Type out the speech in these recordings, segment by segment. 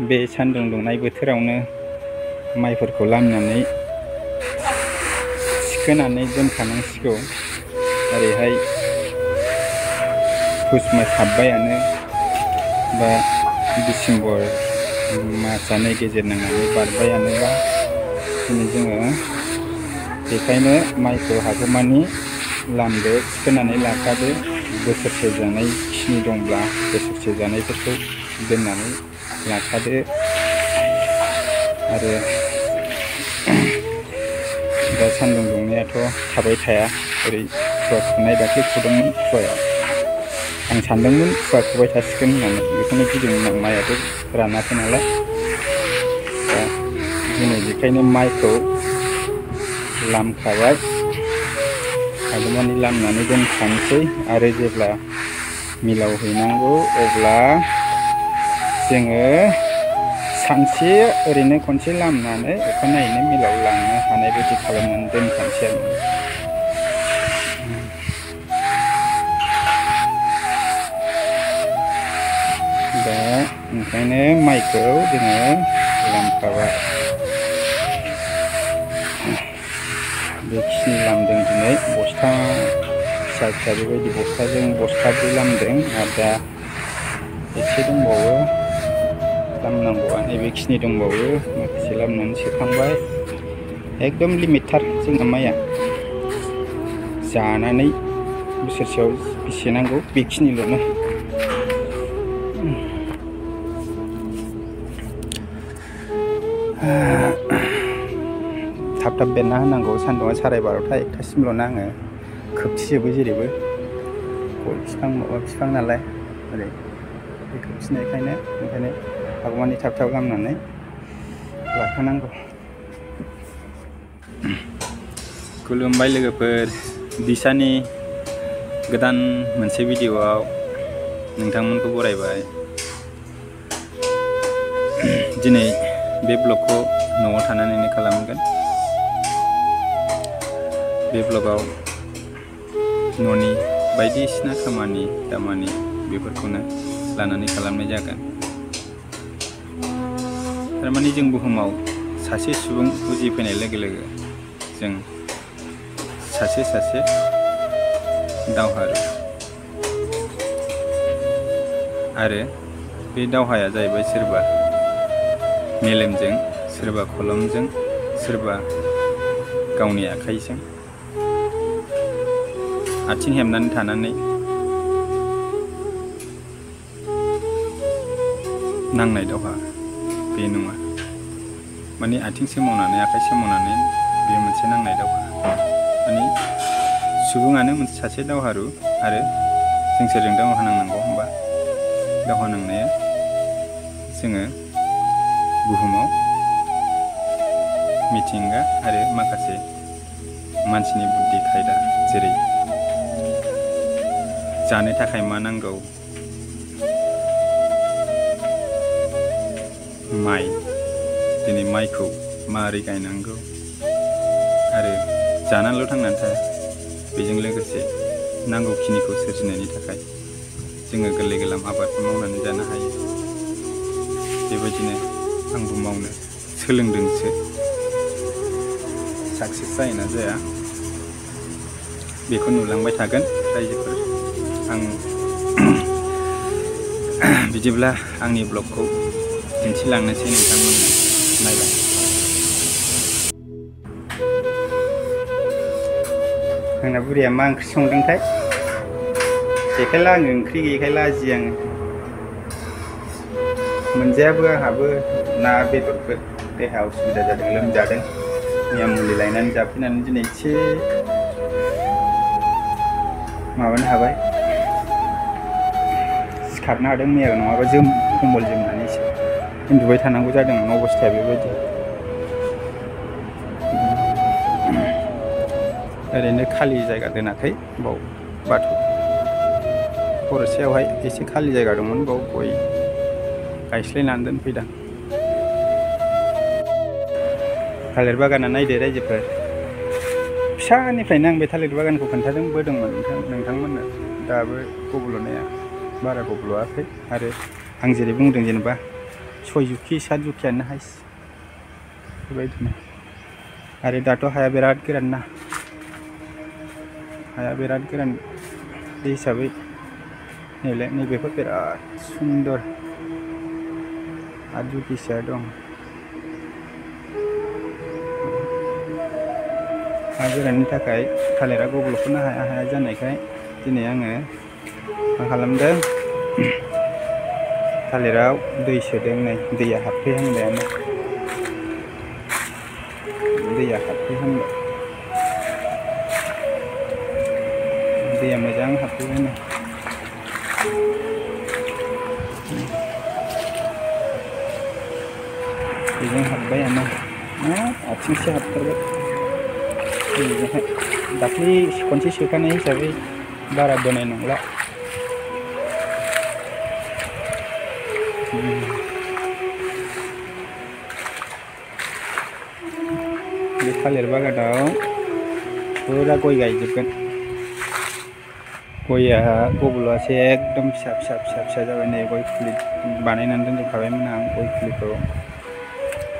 बे सान्दुं दुंनाय बोथोरावनो माइफोरखौ लामनानै थिखोनानै दोनखानांसिगौ। ओरैहाय पुस मास हाबबायानो बा डिसेम्बर मासआनो गेजेर नांनानै बारबायानोबा दिनै जोङो बेखायनो माइखौ हागौमानि लामदो, थिखोनानै लाखादो। बोसोरसे जानाय खिनि दंब्ला बोसोरसे जानायफोरखौ दोननानै लाखादो। आरो दा सान्दुं दुंनायाथ' थाबाय थाया। ओरै खुवा खुनाय दाख्लै खुदोंमोन खुवाया। आं सानदोंमोन खुवा खुबाय थासिगोन होननानै, बेखौनो गिदोंमोन आं, माइआथ' रानाखै नालाय। दा दिनै बेखायनो माइखौ लामखाबाय, हागौमानि लामनानै दोनखानोसै। आरो जेब्ला मिलाव हैनांगौ अब्ला जोङो सानसे ओरैनो खनसे लामनानै अखानायैनो मिलाव लांनो हानाय बायदि खालामनानै दोनखानोसै आरो। दा ओंखायनो माइखौ जोङो लामखाबाय। बेखिनि लामदों दिनै। बस्था फिसा फिसा बेबायदि बस्थाजों बस्थाब्रै लामदों। आरो दा एसे दंबावो लामनांगौआ, नैबेखिनि दंबावो। माखासे लामनानै सोखांबाय। एकदम लिमिटथार जोंना माइया। जानानै बोसोरसेयाव बेसे नांगौ बेखिनिल'नो। थाब थाब बेरना होनांगौ। सान्दुंआ 12:30 1टासिमल' नाङो। खोबथिजोबो जेरैबो। गय बिफां माबा बिफां नालाय ओरै बे खोबथिनायखायनो ओंखायनो हागौमानि थाब थाब लामनानै लाखानांगौ। खुलुमबाय लोगोफोर। दिसानि गोदान मोनसे भिडिअ'आव नोंथांमोनखौ बरायबाय। दिनै बे ब्लगखौ न'आव थानानैनो खालामगोन। बे ब्लगाव न'नि बायदिसिना खामानि दामानि बेफोरखौनो लानानै खालामनाय जागोन। थारमाने जों बुहुमाव सासे सुबुं उजिफैनाय लोगो लोगो जों सासे दावहारु। आरो बे दावहाया जाहैबाय सोरबा मेलेमजों, सोरबा खलमजों, सोरबा गावनि आखाइजों आथिं हेबनानै थानानै नांनाय दावहा बे नङा। माने आथिं सोमावनानै आखाइ सोमावनानै बे मोनसे नांनाय दावहा। माने सुबुङानो सासे दावहारु। आरो जों सोरजों दावहा नांनांगौ होनबा, दावहा नांनाया जोङो बुहुमाव मिथिंगा आरो माखासे मानसिनि बुद्धि खायदा, जेरै जानो थाखाय मा नांगौ, माइ, दिनै माइखौ माबोरै गायनांगौ, आरो जानानैल' थांनानै थाया, बेजों लोगोसे नांगौखिनिखौ सोरजिनायनि थाखाय जोङो गोरलै गोरलाम आबादखौ मावनानै जानो हायो। बेबायदिनो आंबो मावनो सोलोंदोंसो। साक्सेस जायोना जाया बेखौ नुलांबाय थागोन रायजोफोर। आं बिदिब्ला आंनि ब्लगखौ दिन्थिलांनोसै नोंथांमोननो नायलां। आंना बुरिया मा ओंख्रि संदोंथाय? जेखायला आङो ओंख्रि गैयैखाय लाजियो आङो। मोनजायाबो आंहाबो ना बेदरफोर। देहा उसुबिदा जादों, लोमजादों। मैया मुलि लायनानै जाफैनानै दिनै एसे माबानो हाबाय, सिखारनो हादों। मैया नङाबा कम्बल जोमनानैसो उन्दुबाय थानांगौ जादोंमोन। अबस्थाया बेबायदि। ओरैनो खालि जायगा दोनाखै बाव बाथौ खर'सायावहाय एसे खालि जायगा दंमोन, बाव गय गायस्लायनानै दोनफैदां। थालिर बागाना नायदो रायजोफोर। फिसानिफ्रायनो आं बे थालिर बागानखौ खोन्थादोंमोन नोंथांमोननो। दाबो गब्ल'नाया बारा गब्ल'आखै। आरो आं जेरै बुंदों, जेनेबा 6 जुखि 7 जुखियानो हाइस बेबायदिनो आरो दाथ' हाया बिराद गोरान ना हाया बिराद गोरान बे हिसाबै नैबेफोर बिराद सुन्दर 8 जुखिसोआ दं हा गोराननि थाखाय थालिरा गब्ल'खौनो हाया जानायखाय दिनै आङो मा खालामदों थालिराव दै सोदों नै दैया हाबफैहांबायानो दैया मोजां हाबफैबायनो बेजों हाबबायानो आथिंसे हाबथारबाय बेजोंहाय दाख्लै खनसे सोखानाय हिसाबै बारा बोनाय नंला बे थालिर बागानाव फुरा गय गायजोबगोन गया गब्ल'आसो एकदम फिसा जाबाय नै गय फुलि बानायनानै दोनजोबखाबायमोन आं गय फुलिखौ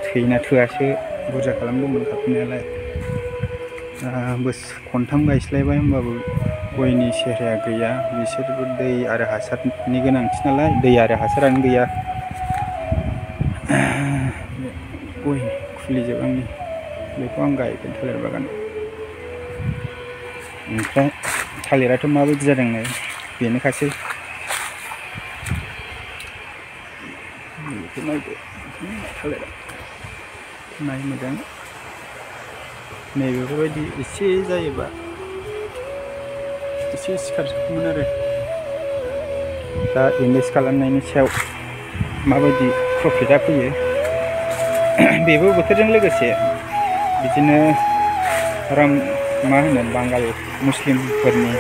थैना थोआसो बुरजा खालामदोंमोन खालामनायालाय खनथाम गायस्लायबाय होमबाबो गयनि सेहेराया गैया बिसोरबो दै आरो हासारनि गोनांथि नालाय दै आरो हासारानो गैया गय फुलिजोब आंनि बेखौ आं गायगोन थालिर बागान ओमफ्राय थालिराथ' माबायदि जादों नै बेनोखासै बेखौ नायदो थालिरा नाय मोजां नैबेफोरबायदि एसे जायोबा एसे सिखारजोबगौमोन आरो दा इनभेस्ट खालामनायनि सायाव माबायदि प्रफिटआ फैयो बेबो बोथोरजों लोगोसे बिदिनो मा होनो बांगाल मुस्लिमफोरनि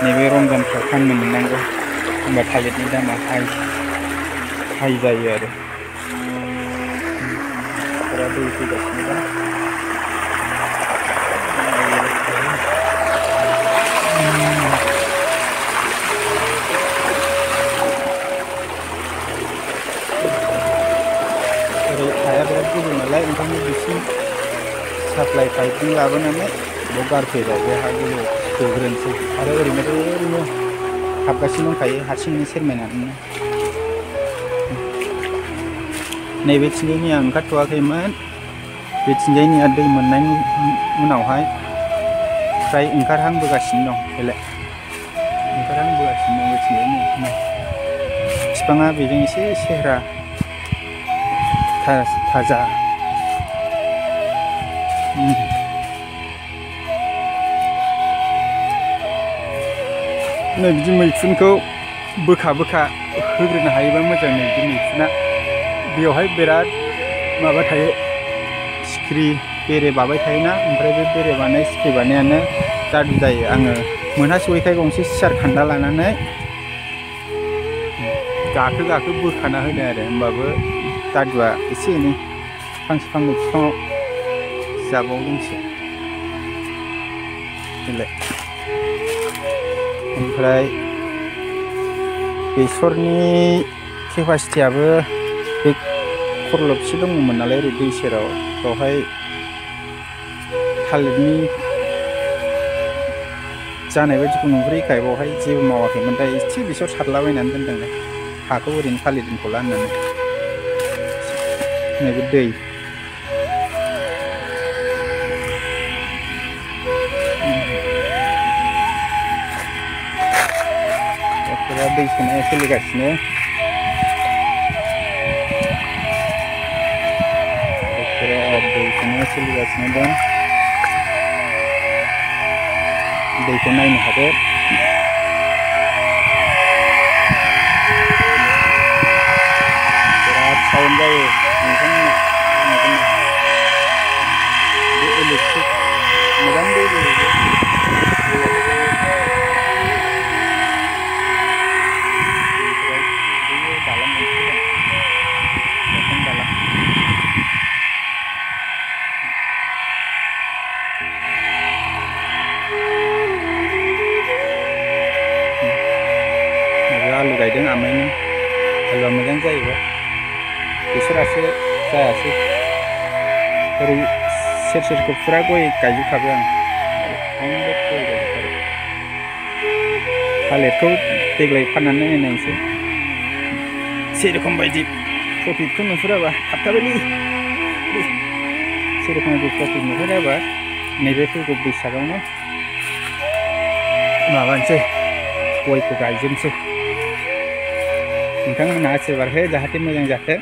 नैबे रमजानफ्राव फाननो मोननांगौ होमबा थालिरनि दामा हाइ जायो आरो दै फैगासिनो दा हाया बिराद गोजौ नालाय ओंखायनो बिसिम साप्लाइ पाइपजों लाबोनानै बेयाव गारफैबाय बे हा गोजौआव सोग्रोनोसै आरो ओरैनो हाबगासिनो दंखायो हारसिंनो सेरमायनानै नैबेथिंजायनिया ओंखारथ'वाखैमोन बेथिंजायनिया दै मोननायनि उनावहाय फ्राय ओंखारहांबोगासिनो दं बेलाय ओंखारहांबोगासिनो दं बेथिंजायनिया बिफाङा बेजों एसे सेहेरा थाजा नै बिदि मैखुनखौ बोखा होग्रोनो हायोबा मोजां नै बिदि मैखुना बेयावहाय बिराद माबा थायो सिखिरि बेरे बाबाय थायोना ओमफ्राय बे बेरे बानाय सिखिरि बानायानो जादु जायो आङो मोनहास'यैखाय गंसे सियार खान्दा लानानै गाखो बोखाना होदों आरो होमबाबो जादुआ एसे एनै फांसे फांनै बिफाङाव जाबावदोंसो बेलाय ओमफ्राय बेसरनि केपासिटियाबो बे खरलबसे दङमोन नालाय ओरै दै सेराव बेवहाय थालिरनि जानाय बायदिखौ नुहुरैखाय बेवहाय जेबो मावाखैमोन दा एसे बेसर सारलाबायनानै दोनदों हाखौ ओरैनो खालि दोनथ'ला होननानै नैबे दै दै सोनाया सोलिगासिनो दं दैखौ नायनो हादो बिराद साउन्ड जायो नोंथांमोना बे इलेक्ट्रिक मोजां दै आलु गायदों आमाइनि आलुआ मोजां जाहैबाय बेसरासो जायासै ओरै सेर-सेरखौ फुरा गय गायजोबखाबाय आं कमप्लिट गय गायजोबखाबाय थालिरखौ देग्लाय फाननानै नायनोसै सेरखम बायदि प्रफिटखौ नुहुराबा थाबथाबायलै सेरखम बायदि प्रफिट नुहुराबा नैबे फैगौ बैसागावनो माबानोसै गयखौ गायजोबनोसै नोंथांमोनहा आशीर्बाद हो जाहाथे मोजां जाथो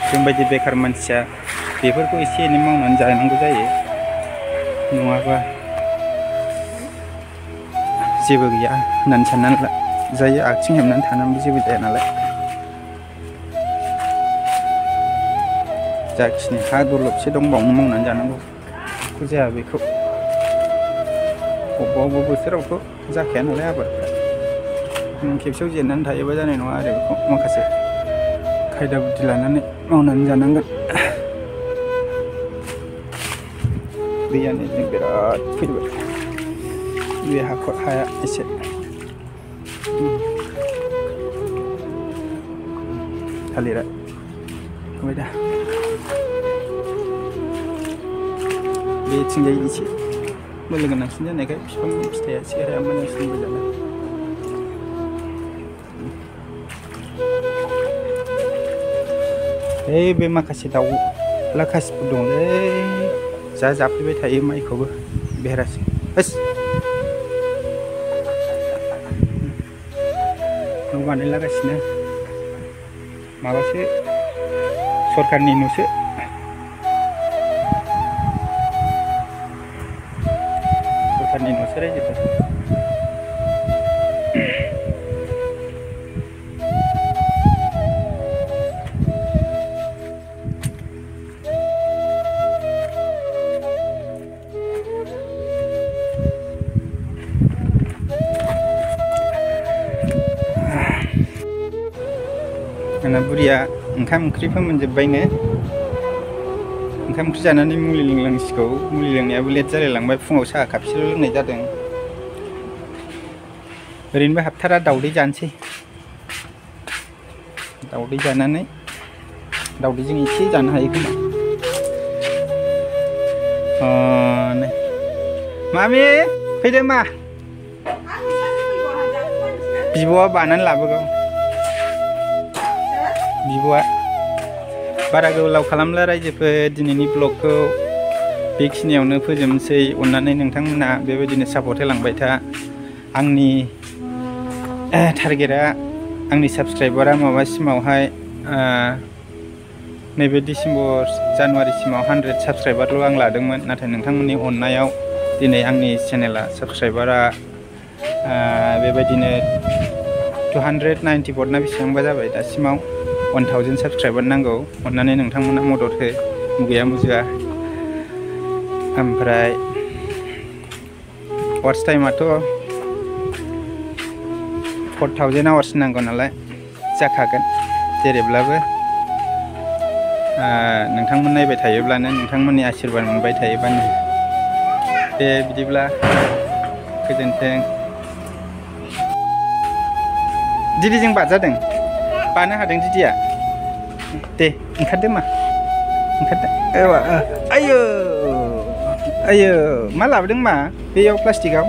जोंबायदि बेकार मानसिया बेफोरखौ एसे एनै मावनानै जानांगौ जायो नङाबा जेबो गैया होननानै साननानै जायो आथिं हेबनानै थानानैबो जेबो जाया नालाय जाखिनि हा दरलबसे दं बावनो मावनानै जानांगौ जाया बेखौ अबेबा बोसोरावथ' जाखाया नालाय आबादफ्रा खेबसेयाव जेननानै थायोबा जानाय नङा आरो बेखौ माखासे खायदा बुद्धि लानानै मावनानै जानांगोन दैयानो जों बिराद फैबाय बे हाखर हाया एसे थालिरा होबाय दा बेथिंजाय एसे बोलो गोनांसिन जानायखाय बिफांनि फिथाइया सेहेराया मोजांसिनबो जादों बे माखासे दाउला खासिफोर दंलै जा जाफैबाय थायो माइखौबो बेरासै न' बानायलागासिनो माबासो सरकारनि न'सो सरकारनि न'सो रायजोफोर आंना बुरिया ओंखाम ओंख्रि फोमोनजोब्बायनो ओंखाम ओंख्रि जानानै मुलि लोंलांसिगौ मुलि लोंनायाबो लेट जालायलांबाय फुङाव साहा कापसेल' लोंनाय जादों ओरैनोबो हाबथारा दावदै जानोसै दावदै जानानै दावदैजों एसे जानो हायो खोमा मामि फैदो मा बिब'आ बानानै लाबोगौ बिब'आ बारा गोलाव खालामला रायजोफोर दिनैनि ब्लगखौ बेखिनियावनो फोजोबनोसै अननानै नोंथांमोना बेबायदिनो सापर्ट होलांबाय था आंनि टारगेटआ आंनि साबस्क्राइबारा माबासिमावहाय नैबे डिसेम्बर जानुवारिसिमाव 100 साबस्क्राइबारल' आं लादोंमोन नाथाय नोंथांमोननि अननायाव दिनै आंनि चेनेला साबस्क्राइबारा बेबायदिनो 294 ना बेसेबांबा जाबाय दासिमाव 1000 साबस्क्राइबार नांगौ अननानै नोंथांमोना मदद हो मुगैया मुजुआ ओमफ्राय वाट्स टाइमाथ' 4000 आवार्स नांगौ नालाय जाखागोन जेरैब्लाबो नोंथांमोन नायबाय थायोब्लानो नोंथांमोननि आशीर्बाद मोनबाय थायोबानो दे बिदिब्ला गोजोन्थों दिदिजों बाजादों बानो हादों दिदिया दे ओंखारदो मा ओंखारदो आयो आयो मा लाबोदों मा बेयाव प्लास्टिकआव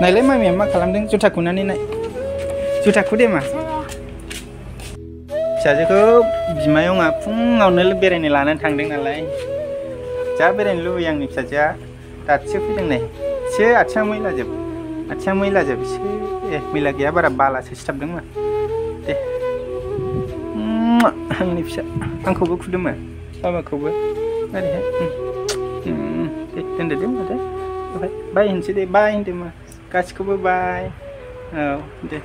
नायलाय मामिया मा खालामदों जुथा खुनानै नाय जुथा खुदे मा फिसाजोखौ बिमायंआ फुङावनो बेरायनो लानानै थांदों नालाय जा बेरायनो लुबैयो आंनि फिसाजोआ दासो फैदों नै एसे आथिङा मैलाजोब एसे मैला गैया बारा बालासो सिथाबदों मा दे आंनि फिसा आंखौबो खुदोंमो बाबाखौबो ओरैहाय दे दोनदो दे माथो बाय होनसै दे बाय होनदो मा गासिखौबो बाय औ दे